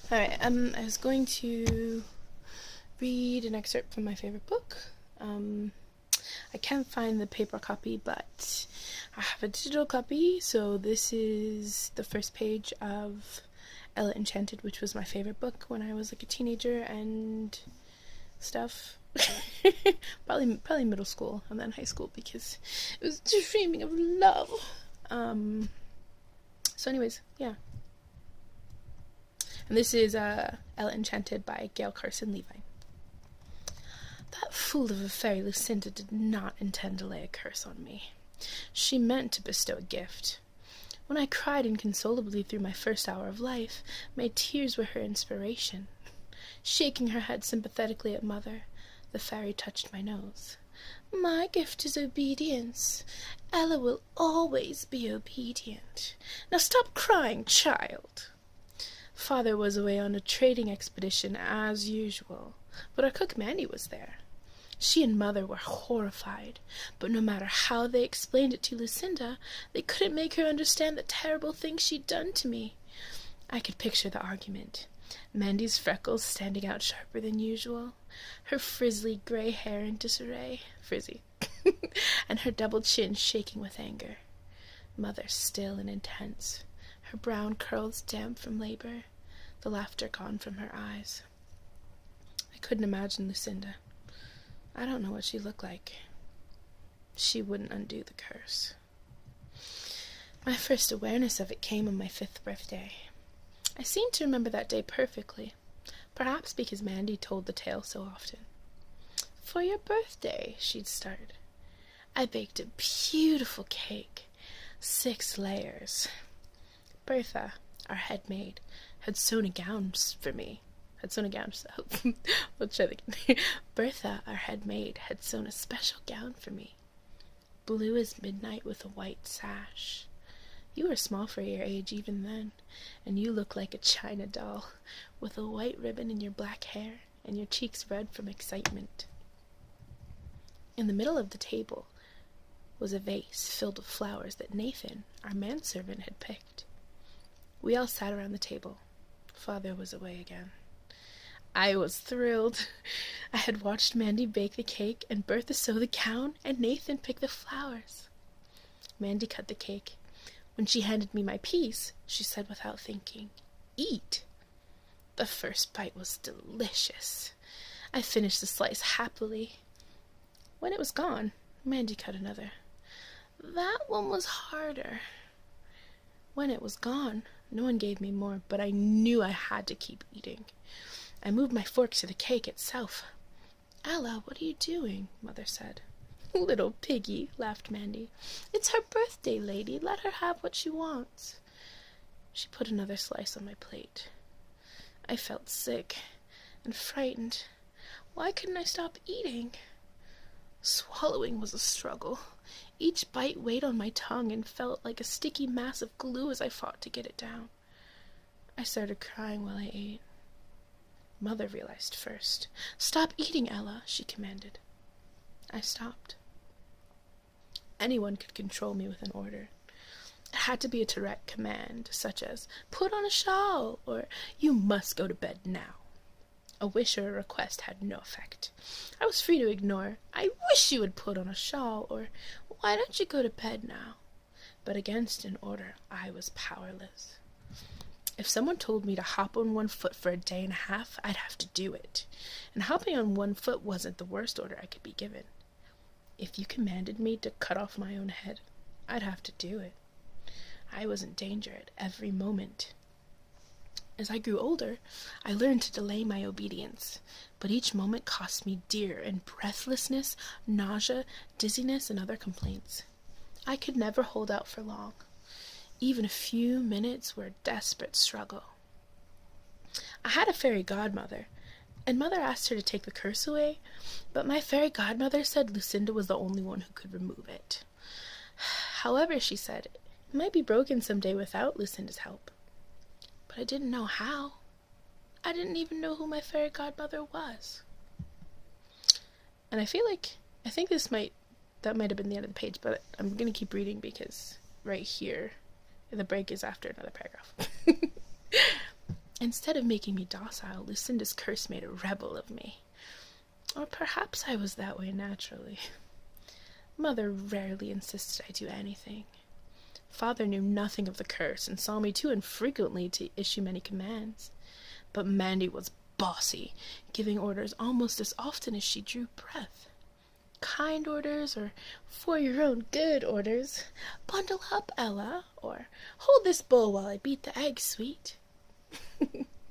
Alright, I was going to read an excerpt from my favorite book. I can't find the paper copy, but I have a digital copy, so this is the first page of Enchanted, which was my favorite book when I was like a teenager and stuff. probably middle school and then high school, because it was dreaming of love. So anyways, yeah. And this is Enchanted by Gail Carson Levi. That fool of a fairy Lucinda did not intend to lay a curse on me. She meant to bestow a gift. When I cried inconsolably through my first hour of life, my tears were her inspiration. Shaking her head sympathetically at Mother, the fairy touched my nose. My gift is obedience. Ella will always be obedient. Now stop crying, child. Father was away on a trading expedition as usual, but our cook Mandy was there. She and Mother were horrified, but no matter how they explained it to Lucinda, they couldn't make her understand the terrible things she'd done to me. I could picture the argument. Mandy's freckles standing out sharper than usual, her frizzly gray hair in disarray, frizzy, and her double chin shaking with anger. Mother still and intense, her brown curls damp from labor, the laughter gone from her eyes. I couldn't imagine Lucinda. I don't know what she looked like. She wouldn't undo the curse. My first awareness of it came on my 5th birthday. I seem to remember that day perfectly, perhaps because Mandy told the tale so often. For your birthday, she'd start. I baked a beautiful cake, 6 layers. Bertha, our head maid, had sewn a gown for me. Let's try that again. Bertha, our head maid, had sewn a special gown for me. Blue as midnight with a white sash. You were small for your age even then, and you looked like a china doll, with a white ribbon in your black hair and your cheeks red from excitement. In the middle of the table was a vase filled with flowers that Nathan, our manservant, had picked. We all sat around the table. Father was away again. I was thrilled. I had watched Mandy bake the cake and Bertha sew the gown and Nathan pick the flowers. Mandy cut the cake. When she handed me my piece, she said without thinking, "Eat." The first bite was delicious. I finished the slice happily. When it was gone, Mandy cut another. That one was harder. When it was gone, no one gave me more, but I knew I had to keep eating. I moved my fork to the cake itself. "Ella, what are you doing?" Mother said. "Little piggy," laughed Mandy. "It's her birthday, lady. Let her have what she wants." She put another slice on my plate. I felt sick and frightened. Why couldn't I stop eating? Swallowing was a struggle. Each bite weighed on my tongue and felt like a sticky mass of glue as I fought to get it down. I started crying while I ate. Mother realized first. "Stop eating, Ella," she commanded. I stopped. Anyone could control me with an order. It had to be a direct command, such as, "Put on a shawl," or "You must go to bed now." A wish or a request had no effect. I was free to ignore, "I wish you would put on a shawl," or "Why don't you go to bed now?" But against an order, I was powerless. If someone told me to hop on one foot for a day and a half, I'd have to do it. And hopping on one foot wasn't the worst order I could be given. If you commanded me to cut off my own head, I'd have to do it. I was in danger at every moment. As I grew older, I learned to delay my obedience, but each moment cost me dear in breathlessness, nausea, dizziness, and other complaints. I could never hold out for long. Even a few minutes were a desperate struggle. I had a fairy godmother, and Mother asked her to take the curse away, but my fairy godmother said Lucinda was the only one who could remove it. However, she said, it might be broken someday without Lucinda's help. But I didn't know how. I didn't even know who my fairy godmother was. And I think that might have been the end of the page, but I'm going to keep reading because right here, the break is after another paragraph. Instead of making me docile, Lucinda's curse made a rebel of me. Or perhaps I was that way naturally. Mother rarely insisted I do anything. Father knew nothing of the curse and saw me too infrequently to issue many commands. But Mandy was bossy, giving orders almost as often as she drew breath. Kind orders, or for your own good orders. Bundle up, Ella, or hold this bowl while I beat the eggs, sweet.